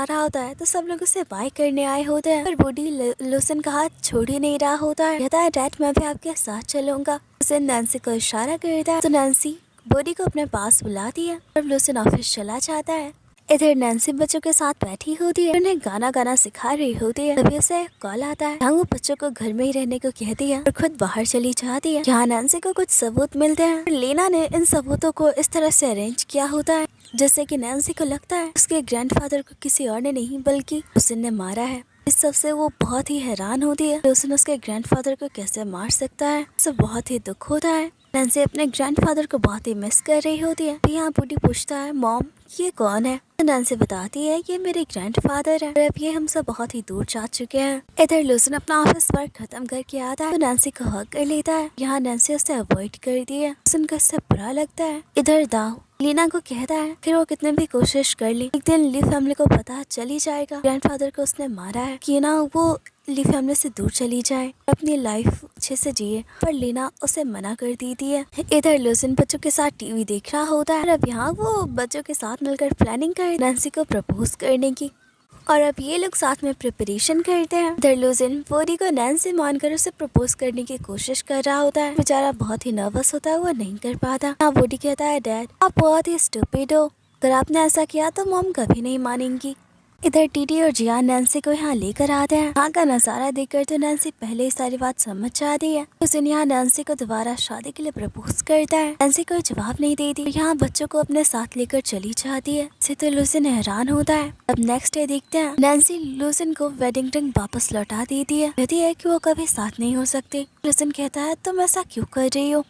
रहा होता है तो सब लोग उसे बाय करने आए होते हैं पर बूढ़ी लूसिन का हाथ छोड़ ही नहीं रहा होता है। कहता है डैड मैं भी आपके साथ चलूंगा। लूसिन नैन्सी को इशारा करता है तो नैन्सी बूढ़ी को अपने पास बुलाती है और लूसिन ऑफिस चला जाता है। इधर नैन्सी बच्चों के साथ बैठी होती है, उन्हें गाना सिखा रही होती है। तभी उसे कॉल आता है। यहाँ वो बच्चों को घर में ही रहने को कहती है और खुद बाहर चली जाती है। यहाँ नैन्सी को कुछ सबूत मिलते हैं। लीना ने इन सबूतों को इस तरह से अरेंज किया होता है जिससे कि नैन्सी को लगता है उसके ग्रैंडफादर को किसी और ने नहीं बल्कि लूसिन ने मारा है। इस सब से वो बहुत ही हैरान होती है। लूसिन उसके ग्रैंडफादर को कैसे मार सकता है, उसे बहुत ही दुख होता है। नैन्सी अपने ग्रैंडफादर को बहुत ही मिस कर रही होती है। यहाँ बूढ़ी पूछता है मॉम ये कौन है। नैन्सी बताती है ये मेरे ग्रैंडफादर है और अब ये हमसे बहुत ही दूर जा चुके हैं। इधर लूसिन अपना ऑफिस वर्क खत्म करके आता है तो नैन्सी को हक कर लेता है। यहाँ नैन्सी उसे अवॉइड करती है। लूसिन को इससे बुरा लगता है। इधर दाव लीना को कहता है फिर वो कितने भी कोशिश कर ली एक दिन ली फैमिली को पता चली जाएगा ग्रैंडफादर को उसने मारा है कि ना वो ली फैमिली से दूर चली जाए, अपनी लाइफ अच्छे से जिए, पर लीना उसे मना कर देती है। इधर लूसिन बच्चों के साथ टीवी देख रहा होता है। अब यहाँ वो बच्चों के साथ मिलकर प्लानिंग कर नैन्सी को प्रपोज करने की और अब ये लोग साथ में प्रिपरेशन करते हैं। इधर लूसिन बूढ़ी को नैन्सी मानकर उसे प्रपोज करने की कोशिश कर रहा होता है। बेचारा बहुत ही नर्वस होता है, वो नहीं कर पाता। हाँ बूढ़ी कहता है डैड आप बहुत ही स्टूपिड हो, अगर आपने ऐसा किया तो मॉम कभी नहीं मानेंगी। इधर टीटी और जियान नैन्सी को यहाँ लेकर आते हैं। यहाँ का नजारा देखकर तो नैन्सी पहले ही सारी बात समझ जाती है। लूसिन यहाँ नैन्सी को दोबारा शादी के लिए प्रपोज करता है। नैन्सी कोई जवाब नहीं देती। यहाँ बच्चों को अपने साथ लेकर चली जाती है। इससे तो लूसिन हैरान होता है। अब नेक्स्ट डे देखते हैं नैन्सी लूसिन को वेडिंग रिंग वापस लौटा देती है। कहती है कि वो कभी साथ नहीं हो सकते। लूसिन कहता है तुम ऐसा क्यों कर रही हो।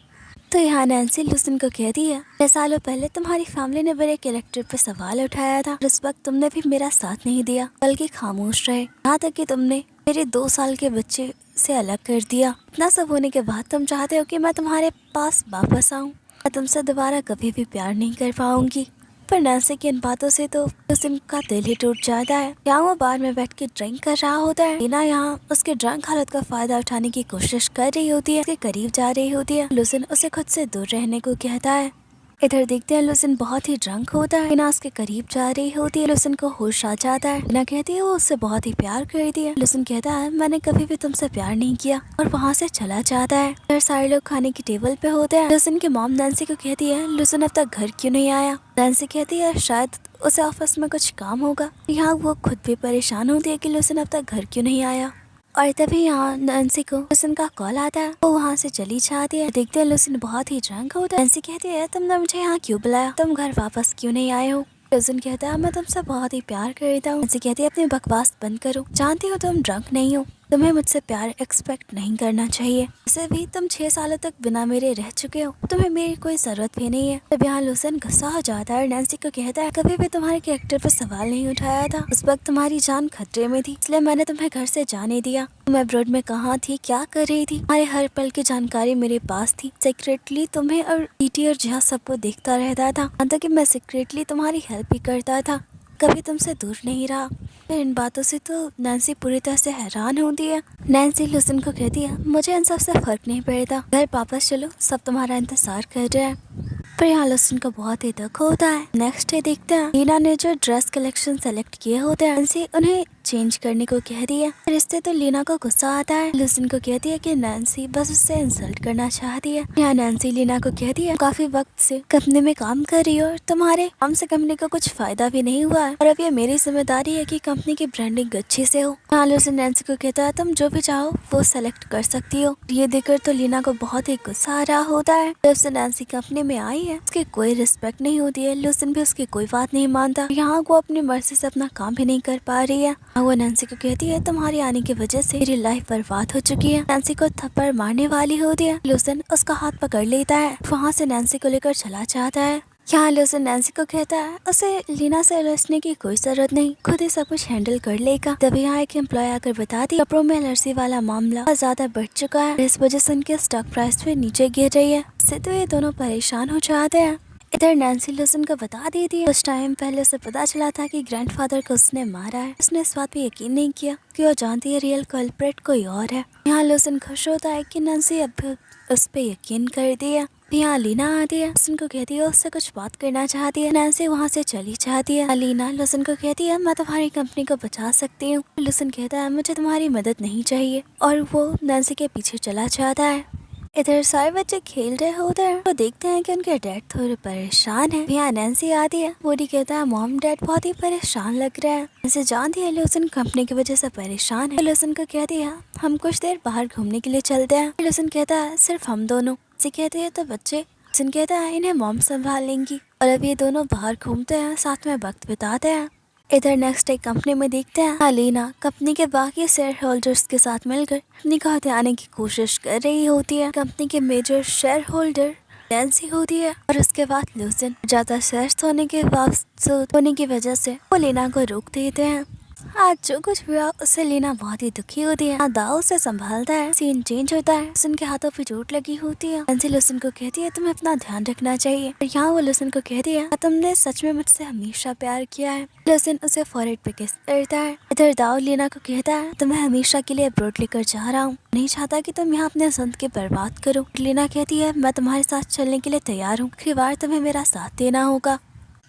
तो यहाँ नैन्सी लूसिन को कहती है 6 सालों पहले तुम्हारी फैमिली ने मेरे कैरेक्टर पे सवाल उठाया था। उस वक्त तुमने भी मेरा साथ नहीं दिया बल्कि खामोश रहे, यहाँ तक कि तुमने मेरे 2 साल के बच्चे से अलग कर दिया। इतना सब होने के बाद तुम चाहते हो कि मैं तुम्हारे पास वापस आऊँ। मैं तुमसे दोबारा कभी भी प्यार नहीं कर पाऊंगी। पर नैन्सी की इन बातों से तो लूसिन का दिल ही टूट जाता है। यहाँ वो बार में बैठ के ड्रिंक कर रहा होता है। लीना यहाँ उसके ड्रंक हालत का फायदा उठाने की कोशिश कर रही होती है, उसके करीब जा रही होती है। लूसिन उसे खुद से दूर रहने को कहता है। इधर देखते हैं लूसिन बहुत ही ड्रंक होता है। लीना उसके करीब जा रही होती है। लूसिन को होश आ जाता है। लीना कहती है वो उससे बहुत ही प्यार करती है। लूसिन कहता है मैंने कभी भी तुमसे प्यार नहीं किया और वहाँ से चला जाता है। फिर सारे लोग खाने की टेबल पे होते हैं। लूसिन की मॉम नैन्सी को कहती है लूसिन अब तक घर क्यों नहीं आया। नैन्सी कहती है शायद उसे ऑफिस में कुछ काम होगा। यहाँ वो खुद भी परेशान होती है कि लूसिन अब तक घर क्यों नहीं आया। और तभी यहाँ नैन्सी को लूसिन का कॉल आता है। वो वहाँ से चली जाती है। देखते हैं लूसिन बहुत ही ड्रंक होता है। नैन्सी कहती है तुमने मुझे यहाँ क्यों बुलाया, तुम घर वापस क्यों नहीं आए हो। लूसिन कहता है मैं तुमसे बहुत ही प्यार करता हूँ। नैन्सी कहती है अपनी बकवास बंद करो, जानती हो तुम ड्रंक नहीं हो, तुम्हें मुझसे प्यार एक्सपेक्ट नहीं करना चाहिए। वैसे भी तुम 6 सालों तक बिना मेरे रह चुके हो, तुम्हें मेरी कोई जरूरत भी नहीं है। तब यहाँ लूसिन गुस्सा हो जाता है और नैन्सी को कहता है कभी भी तुम्हारे कैरेक्टर पर सवाल नहीं उठाया था, उस वक्त तुम्हारी जान खतरे में थी, इसलिए मैंने तुम्हें घर से जाने दिया। तुम अब्रॉड में कहाँ थी, क्या कर रही थी, तुम्हारे हर पल की जानकारी मेरे पास थी। सीक्रेटली तुम्हें और टीटी और जिया सबको देखता रहता था, यहाँ तक कि मैं सीक्रेटली तुम्हारी हेल्प भी करता था, कभी तुमसे दूर नहीं रहा। फिर इन बातों से तो नैन्सी पूरी तरह से हैरान होती है। नैन्सी लूसिन को कहती है मुझे इन सब से फर्क नहीं पड़ता, घर वापस चलो, सब तुम्हारा इंतजार कर रहे हैं। पर यहाँ लूसिन को बहुत ही दुख होता है। नेक्स्ट डे देखते हैं लीना ने जो ड्रेस कलेक्शन सेलेक्ट किए होते हैं नैन्सी उन्हें चेंज करने को कह रही है। फिर इससे तो लीना को गुस्सा आता है। लूसिन को कहती है कि नैन्सी बस उससे इंसल्ट करना चाहती है। यहाँ नैन्सी लीना को कहती है काफी वक्त से कंपनी में काम कर रही हो और तुम्हारे काम से कंपनी को कुछ फायदा भी नहीं हुआ है और अब ये मेरी जिम्मेदारी है कि कंपनी की ब्रांडिंग अच्छी से हो। यहाँ लूसिन नैन्सी को कहता है तुम जो भी चाहो वो सेलेक्ट कर सकती हो। ये देखकर तो लीना को बहुत ही गुस्सा आ रहा होता है। जब से नैन्सी कंपनी में आई है उसकी कोई रिस्पेक्ट नहीं होती है, लूसिन भी उसकी कोई बात नहीं मानता। यहाँ वो अपनी मर्जी से अपना काम भी नहीं कर पा रही है। वो नैन्सी को कहती है तुम्हारी आने की वजह से मेरी लाइफ बर्बाद हो चुकी है। नैन्सी को थप्पड़ मारने वाली होती है। लूसिन उसका हाथ पकड़ लेता है, वहाँ से नैन्सी को लेकर चला जाता है। यहाँ लूसिन नैन्सी को कहता है उसे लीना से उलझने की कोई जरूरत नहीं, खुद ही सब कुछ हैंडल कर लेगा। तभी यहाँ एक एम्प्लॉय आकर बताती कपड़ों में एलर्जी वाला मामला बहुत ज्यादा बढ़ चुका है, इस वजह से उनके स्टॉक प्राइस भी नीचे गिर रही है। इससे तो ये दोनों परेशान हो जाते हैं। इधर नैन्सी लूसिन को बता दी थी कुछ टाइम पहले उसे पता चला था कि ग्रैंडफादर को उसने मारा है। उसने इस बात पे यकीन नहीं किया कि वो जानती है रियल कल्प्रेट कोई और है। यहाँ लूसिन खुश होता है कि नैन्सी अब उस पे यकीन कर दिया। यहाँ लीना आती है, लूसिन को कहती है उससे कुछ बात करना चाहती है। नैन्सी वहाँ से चली जाती है। लीना लूसिन को कहती है मैं तुम्हारी कंपनी को बचा सकती हूँ। लूसिन कहता है मुझे तुम्हारी मदद नहीं चाहिए और वो नैन्सी के पीछे चला जाता है। इधर सारे बच्चे खेल रहे होते हैं तो देखते हैं कि उनके डैड थोड़े परेशान हैं। यहाँ नैन्सी आती है, वोडी कहता है मॉम डैड बहुत ही परेशान लग रहा है। नैन्सी जानती है लूसिन कंपनी की वजह से परेशान है। लूसिन को कहती है हम कुछ देर बाहर घूमने के लिए चलते हैं। लूसिन कहता है सिर्फ हम दोनों। नैन्सी कहती है तो बच्चे। लूसिन कहता है इन्हें मॉम संभाल लेंगी और अब ये दोनों बाहर घूमते हैं, साथ में वक्त बिताते हैं। इधर नेक्स्ट डे कंपनी में देखते हैं लीना कंपनी के बाकी शेयर होल्डर्स के साथ मिलकर कंपनी को हथियाने की कोशिश कर रही होती है। कंपनी के मेजर शेयर होल्डर नैन्सी होती है और उसके बाद लूसिन ज्यादा शेयर्स होने के बावजूद होने की वजह से वो लीना को रोक देते हैं। आज जो कुछ हुआ उससे लीना बहुत ही दुखी होती है। दाऊ से संभालता है, सीन चेंज होता है, लूसिन के हाथों पे चोट लगी होती है। नैन्सी लूसिन को कहती है तुम्हें अपना ध्यान रखना चाहिए और यहाँ वो लूसिन को कहती है तुमने सच में मुझसे हमेशा प्यार किया है। लूसिन उसे फॉरहेड पे किस करता है। इधर दाऊ लीना को कहता है तुम्हें हमेशा के लिए अब्रॉड लेकर जा रहा हूँ, नहीं चाहता कि तुम यहाँ अपने जिंदगी बर्बाद करो। लीना कहती है मैं तुम्हारे साथ चलने के लिए तैयार हूँ, आखिरी बार तुम्हें मेरा साथ देना होगा।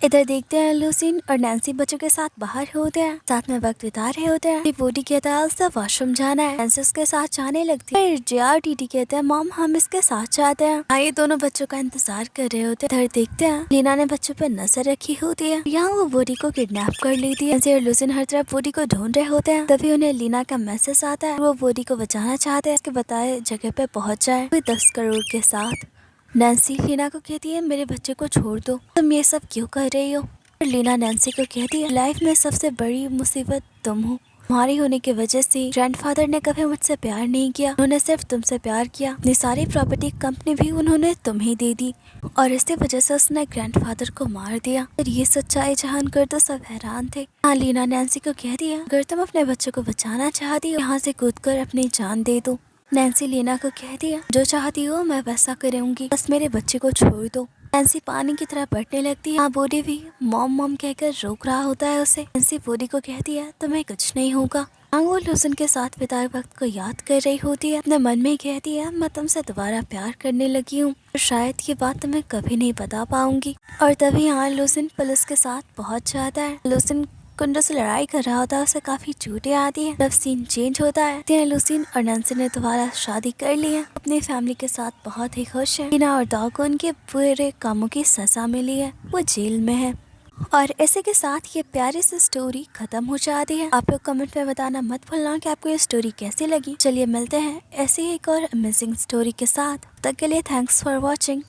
इधर देखते हैं लूसिन और नैन्सी बच्चों के साथ बाहर होते हैं, साथ में वक्त बिता रहे होते हैं। वोडी कहता है उसे वॉशरूम जाना है, नैन्सी उसके साथ जाने लगती है। जिया टीटी कहते हैं मॉम हम इसके साथ जाते हैं। ये दोनों बच्चों का इंतजार कर रहे होते हैं। इधर देखते हैं लीना ने बच्चों पर नजर रखी होती है। यहाँ वो वोडी को किडनैप कर लेती है। नैन्सी और लूसिन हर तरफ वोडी को ढूंढ रहे होते हैं। तभी उन्हें लीना का मैसेज आता है, वो वोडी को बचाना चाहते हैं, उसके बताए जगह पे पहुँच जाए 10 करोड़ के साथ। नैन्सी लीना को कहती है मेरे बच्चे को छोड़ दो, तुम ये सब क्यों कर रही हो। लीना नैन्सी को कहती है लाइफ में सबसे बड़ी मुसीबत तुम हो, तुम्हारी होने की वजह से ग्रैंडफादर ने कभी मुझसे प्यार नहीं किया, उन्होंने सिर्फ तुमसे प्यार किया। अपनी सारी प्रॉपर्टी कंपनी भी उन्होंने तुम्हें दे दी और इसी वजह से उसने ग्रैंडफादर को मार दिया। फिर ये सच्चाई जान कर तो सब हैरान थे। हाँ लीना नैन्सी को कहती है अगर तुम अपने बच्चों को बचाना चाहती हो यहाँ से कूद कर अपनी जान दे दो। नैन्सी लीना को कहती है जो चाहती हो मैं वैसा करूंगी, बस मेरे बच्चे को छोड़ दो। नैन्सी पानी की तरह बढ़ने लगती है। बॉडी भी मॉम मॉम कहकर रोक रहा होता है उसे। नैन्सी बॉडी को कहती है तुम्हें कुछ नहीं होगा। वो लूसिन के साथ बिताए वक्त को याद कर रही होती है, अपने मन में कहती है मैं तुमसे दोबारा प्यार करने लगी हूँ, शायद ये बात तुम्हें कभी नहीं बता पाऊंगी। और तभी लूसिन पुलिस के साथ पहुँच जाता है। लूसिन कुंडो से लड़ाई कर रहा होता है, उसे काफी चोटें आती हैं। तब सीन चेंज होता है। लूसिन और नैन्सी ने दोबारा शादी कर ली है, अपनी फैमिली के साथ बहुत ही खुश है। लीना और दाऊ को उनके बुरे कामों की सजा मिली है, वो जेल में है। और इसी के साथ ये प्यारी सी स्टोरी खत्म हो जाती है। आप लोग कमेंट में बताना मत भूलना कि आपको ये स्टोरी कैसी लगी। चलिए मिलते हैं ऐसी ही एक और अमेजिंग स्टोरी के साथ। तब तक के लिए थैंक्स फॉर वॉचिंग।